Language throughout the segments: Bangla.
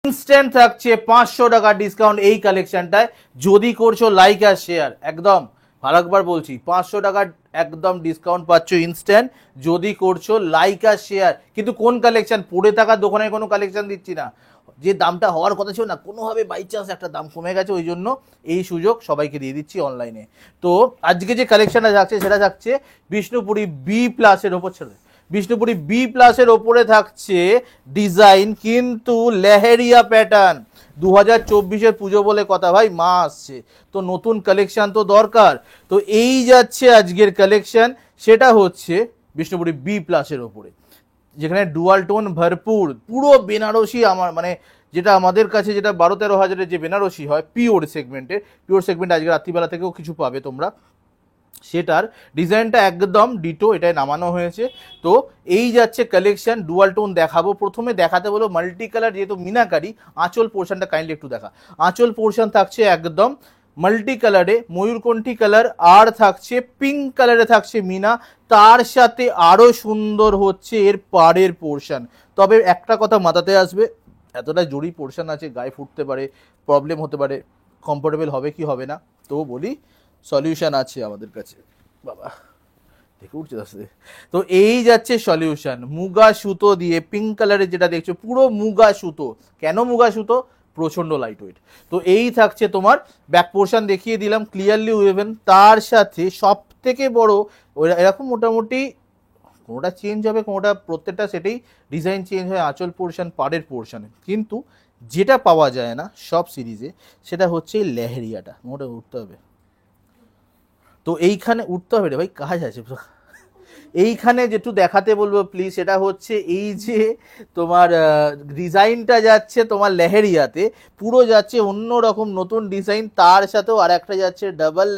ইনস্ট্যান্ট থাকছে 500 টাকা ডিসকাউন্ট এই কালেকশনটায়, যদি করছো লাইক আর শেয়ার। একদম আরেকবার বলছি, 500 টাকা একদম ডিসকাউন্ট পাচ্ছ ইনস্ট্যান্ট যদি করছো লাইক আর শেয়ার। কিন্তু কোন কালেকশন? পড়ে থাকা দোকানের কোনো কালেকশন দিচ্ছি না, যে দামটা হওয়ার কথা ছিল না, কোনোভাবে বাই চান্স একটা দাম কমে গেছে, ওই জন্য এই সুযোগ সবাইকে দিয়ে দিচ্ছি অনলাইনে। তো আজকে যে কালেকশনটা যাচ্ছে সেটা থাকছে বিষ্ণুপুরি বি প্লাসের ওপর, ছেড়ে বিষ্ণুপুরি বি প্লাসের ওপরে থাকছে ডিজাইন, কিন্তু লেহেরিয়া প্যাটার্ন। 2024-এর পুজো বলে কথা ভাই, মা আসছে তো নতুন কালেকশন তো দরকার। তো এই যাচ্ছে আজকের কালেকশন, সেটা হচ্ছে বিষ্ণুপুরি বি প্লাসের ওপরে, যেখানে ডুয়াল টোন ভরপুর, পুরো বেনারসি। আমার মানে যেটা আমাদের কাছে যেটা 12-13 হাজারের যে বেনারসি হয় পিওর সেগমেন্ট আজকে রাত্রিবেলা থেকেও কিছু পাবে তোমরা, সেটার ডিজাইনটা একদম ডিটো এটাই নামানো হয়েছে। তো এই যাচ্ছে কালেকশন, ডুয়াল টোন দেখাবো। প্রথমে দেখাতে বলো মাল্টি কালার, যেহেতু মিনাকারি, আঁচল পোর্শনটা কাইন্ডলি একটু দেখা। আঁচল পোর্শন থাকছে একদম মাল্টি কালারে, ময়ূরকণ্ঠী কালার, আর থাকছে পিঙ্ক কালারে থাকছে মিনা, তার সাথে আরো সুন্দর হচ্ছে এর পাড়ের পোর্শন। তবে একটা কথা মাথাতে আসবে, এতটা জড়ি পোর্শন আছে, গায়ে ফুটতে পারে, প্রবলেম হতে পারে, কমফোর্টেবল হবে কি হবে না। তো বলি সলিউশন আছে আমাদের কাছে, বাবা দেখে উঠছে আসতে। তো এই যাচ্ছে সলিউশন, মুগা সুতো দিয়ে পিঙ্ক কালারের যেটা দেখছো পুরো মুগা সুতো। কেন মুগা সুতো? প্রচন্ড লাইট ওয়েট। তো এই থাকছে তোমার ব্যাক পোর্শন, দেখিয়ে দিলাম ক্লিয়ারলি উইভেন, তার সাথে সব থেকে বড় এরকম মোটামুটি কোনোটা চেঞ্জ হবে, কোনোটা প্রত্যেকটা সেটাই ডিজাইন চেঞ্জ হয় আঁচল পোর্শন পাড়ের পোর্শনে, কিন্তু যেটা পাওয়া যায় না সব সিরিজে সেটা হচ্ছে লেহেরিয়াটা। মোটা উঠতে হবে, তো এইখানে উঠতে হবে রে ভাই, কাজ আছে। এইখানে যেটু দেখাতে বলবো প্লিজ, সেটা হচ্ছে এই যে তোমার ডিজাইনটা যাচ্ছে তোমার লেহেরিয়াতে, পুরো যাচ্ছে অন্য রকম নতুন ডিজাইন, তার সাথেও আর একটা যাচ্ছে ডাবল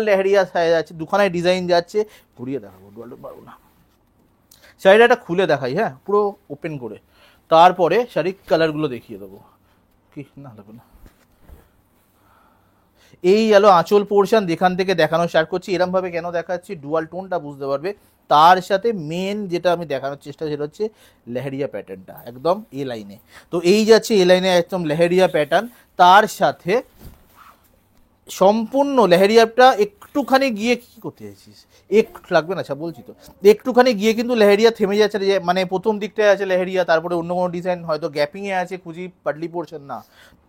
লেহেরিয়া যাচ্ছে, দুখানায় ডিজাইন যাচ্ছে। ঘুরিয়ে দেখাবো, পারবো না, শাড়িটা খুলে দেখাই, হ্যাঁ পুরো ওপেন করে, তারপরে শাড়ির কালারগুলো দেখিয়ে দেবো। কি না দেবো না, এই গেল আঁচল পোর্শন, যেখান থেকে দেখানো স্টার্ট করছি। এরম ভাবে কেন দেখাচ্ছি, ডুয়াল টোনটা বুঝতে পারবে। তার সাথে মেন যেটা আমি দেখানোর চেষ্টা, সেটা হচ্ছে লেহেরিয়া প্যাটার্নটা একদম এ লাইনে। তো এই যাচ্ছে এ লাইনে একদম লেহেরিয়া প্যাটার্ন, তার সাথে সম্পূর্ণ লেহেরিয়াটা একটুখানি গিয়ে কি করতে চাইছিস, একটু লাগবে না, আচ্ছা বলছি তো, একটুখানি গিয়ে কিন্তু লেহেরিয়া থেমে যাচ্ছে, যে মানে প্রথম দিকটায় আছে লেহেরিয়া, তারপরে অন্য কোনো ডিজাইন হয়তো গ্যাপিংয়ে আছে, খুঁজি পাটলি পোর্শন না,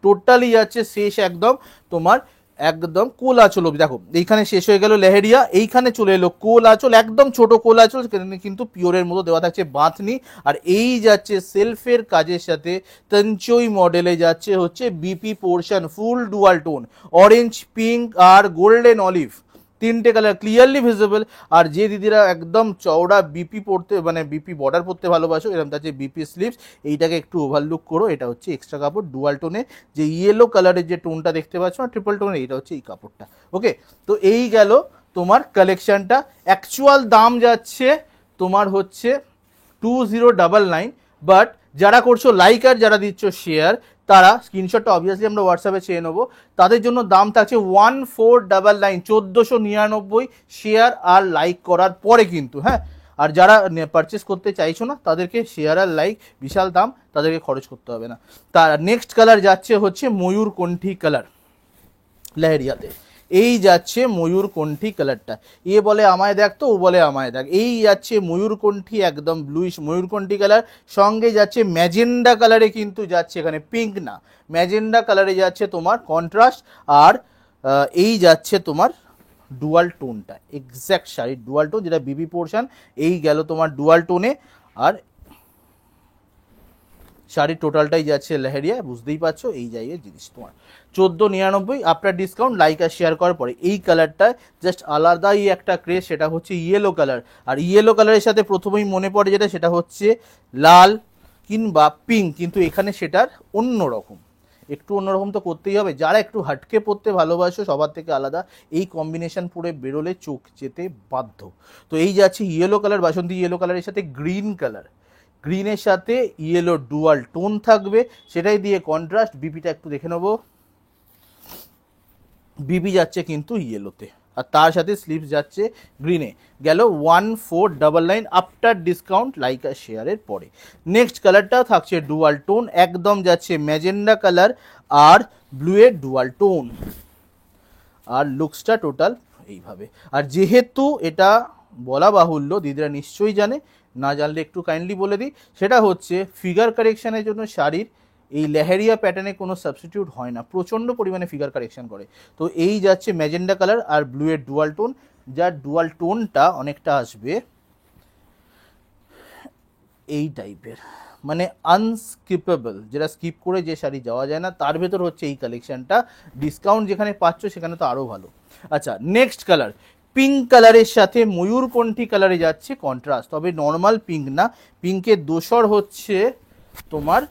টোটালি যাচ্ছে শেষ একদম তোমার একদম কোল আঁচল অবধি। দেখো এইখানে শেষ হয়ে গেল লেহেরিয়া, এইখানে চলে এলো কোল আঁচল, একদম ছোট কোল আঁচল, কিন্তু পিওরের মতো দেওয়া থাকছে বাঁধনি। আর এই যাচ্ছে সেলফের কাজের সাথে তঞ্চই মডেলে যাচ্ছে হচ্ছে বিপি পোর্শন, ফুল ডুয়াল টোন, অরেঞ্জ, পিঙ্ক আর গোল্ডেন অলিভ, তিনটে কালার ক্লিয়ারলি ভিজিবল। আর যে দিদিরা একদম চওড়া বিপি পড়তে মানে বিপি বর্ডার পড়তে ভালোবাসো, এরকম আছে বিপি স্লিভস, এইটাকে একটু ওভারলুক করো, এটা হচ্ছে এক্সট্রা কাপড় ডুয়াল টোনে, যে ইয়েলো কালারের যে টোনটা দেখতে পাচ্ছ না ট্রিপল টোনে, এইটা হচ্ছে এই কাপড়টা। ওকে, তো এই গেল তোমার কালেকশনটা। অ্যাকচুয়াল দাম যাচ্ছে তোমার হচ্ছে 2099, বাট যারা করছো লাইক আর যারা দিচ্ছ শেয়ার, তারা স্ক্রিনশটটা অবভিয়াসলি আমরা হোয়াটসঅ্যাপে চেয়ে নেবো, তাদের জন্য দাম থাকছে 1499, 1499 শেয়ার আর লাইক করার পরে কিন্তু, হ্যাঁ। আর যারা পারচেস করতে চাইছো না, তাদেরকে শেয়ার আর লাইক বিশাল দাম, তাদেরকে খরচ করতে হবে না। তার নেক্সট কালার যাচ্ছে হচ্ছে ময়ূরকণ্ঠী কালার লেহেরিয়াতে, এই যাচ্ছে ময়ূরকণ্ঠী কালারটা। এ বলে আমায় দেখ, তো ও বলে আমায় দেখ, এই যাচ্ছে ময়ূরকণ্ঠী একদম ব্লুইশ ময়ূরকণ্ঠী কালার, সঙ্গে যাচ্ছে ম্যাজেন্ডা কালারে, কিন্তু যাচ্ছে এখানে পিঙ্ক না, ম্যাজেন্ডা কালারে যাচ্ছে তোমার কন্ট্রাস্ট। আর এই যাচ্ছে তোমার ডুয়াল টোনটা, এক্স্যাক্ট শাড়ির ডুয়াল টোন, যেটা বিবি পোর্শন, এই গেল তোমার ডুয়াল টোনে। আর শাড়ির টোটালটাই যাচ্ছে লেহেরিয়া, বুঝতেই পারছো এই জায়গায় জিনিস তোমার 1499 আফটার ডিসকাউন্ট, লাইক আর শেয়ার করার পরে। এই কালারটায় জাস্ট আলাদাই একটা ক্রেজ, সেটা হচ্ছে ইয়েলো কালার। আর ইয়েলো কালারের সাথে প্রথমেই মনে পড়ে যেটা, সেটা হচ্ছে লাল কিংবা পিঙ্ক, কিন্তু এখানে সেটার অন্যরকম, একটু অন্যরকম তো করতেই হবে। যারা একটু হাটকে পড়তে ভালোবাসো, সবার থেকে আলাদা, এই কম্বিনেশন পরে বেরোলে চোখ যেতে বাধ্য। তো এই যাচ্ছে ইয়েলো কালার, বাসন্তী ইয়েলো কালারের সাথে গ্রিন কালার, গ্রিনের সাথে ইয়েলো ডুয়াল টোন থাকবে, সেটাই দিয়ে কন্ট্রাস্ট। বিপিটা একটু দেখে নেবো, বিপি যাচ্ছে কিন্তু ইয়েলোতে, আর তার সাথে স্লিভস যাচ্ছে গ্রিনে। গেল 1499 আফটার ডিসকাউন্ট লাইকা শেয়ারের পরে। নেক্সট কালারটাও থাকছে ডুয়াল টোন, একদম যাচ্ছে ম্যাজেন্ডা কালার আর ব্লু এর ডুয়াল টোন। আর লুকসটা টোটাল এইভাবে। আর যেহেতু এটা বলা বাহুল্য, দিদিরা নিশ্চয়ই জানে, না জানলে একটু কাইন্ডলি বলে দিই, সেটা হচ্ছে ফিগার কারেকশনের জন্য শাড়ির এই লেহেরিয়া প্যাটার্নে কোনো সাবস্টিটিউট হয় না, প্রচণ্ড পরিমাণে ফিগার কারেকশন করে। তো এই যাচ্ছে ম্যাজেন্ডা কালার আর ব্লু এর ডুয়াল টোন, যার ডুয়াল টোনটা অনেকটা আসবে এই টাইপের, মানে আনস্কিপেবল, যেটা স্কিপ করে যে শাড়ি যাওয়া যায় না, তার ভেতর হচ্ছে এই কালেকশনটা। ডিসকাউন্ট যেখানে পাচ্ছ সেখানে তো আরও ভালো। আচ্ছা, নেক্সট কালার পিঙ্ক কালারের সাথে ময়ূরকণ্ঠী কালারে যাচ্ছে কন্ট্রাস্ট, তবে নর্মাল পিঙ্ক না, পিঙ্কের দোসর হচ্ছে তোমার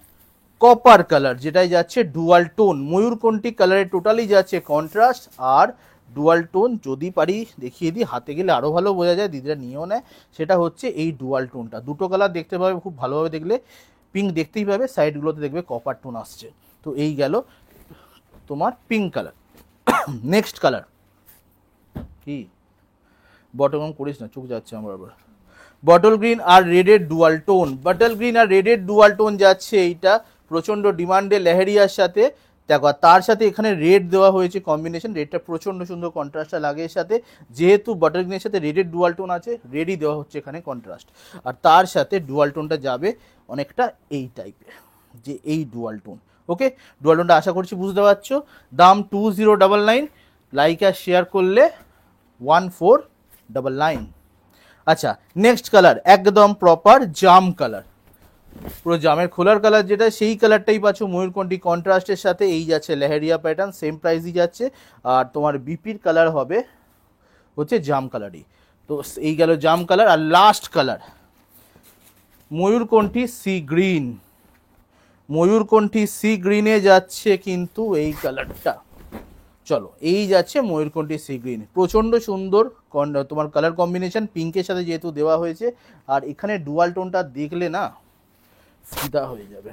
কপার কালার, যেটাই যাচ্ছে ডুয়াল টোন। ময়ূরকণ্ঠী কালারে টোটালি যাচ্ছে কন্ট্রাস্ট আর ডুয়াল টোন। যদি পারি দেখিয়ে দিই, হাতে গেলে আরও ভালো বোঝা যায়, দিদিরা নিয়েও নেয়। সেটা হচ্ছে এই ডুয়াল টোনটা, দুটো কালার দেখতে পাবে খুব ভালোভাবে, দেখলে পিঙ্ক দেখতেই পাবে, সাইডগুলোতে দেখবে কপার টোন আসছে। তো এই গেল তোমার পিঙ্ক কালার। নেক্সট কালার কি, বটল করিস না, চোখ যাচ্ছে আমার আবার। বটল গ্রিন আর রেডের ডুয়াল টোন, বটল গ্রিন আর রেডের ডুয়াল টোন যাচ্ছে এইটা প্রচণ্ড ডিমান্ডে লেহেরিয়ার সাথে। দেখো তার সাথে এখানে রেড দেওয়া হয়েছে কম্বিনেশন, রেডটা প্রচণ্ড সুন্দর কন্ট্রাস্টটা লাগে এর সাথে। যেহেতু বটল গ্রিনের সাথে রেডের ডুয়াল টোন আছে, রেডই দেওয়া হচ্ছে এখানে কন্ট্রাস্ট। আর তার সাথে ডুয়াল টোনটা যাবে অনেকটা এই টাইপের, যে এই ডুয়াল টোন। ওকে, ডুয়াল টোনটা আশা করছি বুঝতে পারছো। দাম 2099, লাইকা শেয়ার করলে 1499। আচ্ছা, নেক্সট কালার একদম প্রপার জাম কালার, পুরো জামের খোলার কালার যেটা, সেই কালারটাই পাচ্ছ ময়ূরকণ্ঠী কন্ট্রাস্টের সাথে। এই যাচ্ছে লেহেরিয়া প্যাটার্ন, সেম প্রাইসই যাচ্ছে। আর তোমার বিপির কালার হবে হচ্ছে জাম কালারই। তো এই গেল জাম কালার। আর লাস্ট কালার ময়ূরকণ্ঠী সি গ্রিন, ময়ূরকণ্ঠী সি গ্রিনে যাচ্ছে কিন্তু এই কালারটা। চলো, এই যাচ্ছে ময়ূরকণ্ঠী সি গ্রিন, প্রচণ্ড সুন্দর তোমার কালার কম্বিনেশন, পিঙ্কের সাথে যেহেতু দেওয়া হয়েছে। আর এখানে ডুয়াল টোনটা দেখলে না ফিদা হয়ে যাবে।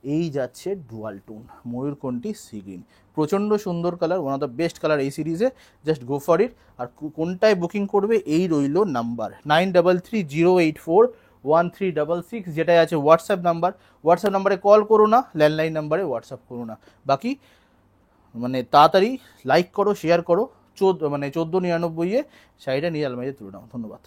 এই যাচ্ছে ডুয়াল টোন ময়ূরকণ্ঠী সি গ্রিন, প্রচণ্ড সুন্দর colour, one of the best colour এই সিরিজে, জাস্ট গো ফর ইট। আর কোনটায় বুকিং করবে, এই রইল নাম্বার 9330841366, যেটাই আছে হোয়াটসঅ্যাপ নাম্বার। হোয়াটসঅ্যাপ নাম্বারে কল করো না, ল্যান্ডলাইন নাম্বারে হোয়াটসঅ্যাপ করো না। বাকি মানে তাড়াতাড়ি লাইক করো, শেয়ার করো, 1499 শাড়িটা নিয়ে আলমারিতে তুলে নাও। ধন্যবাদ।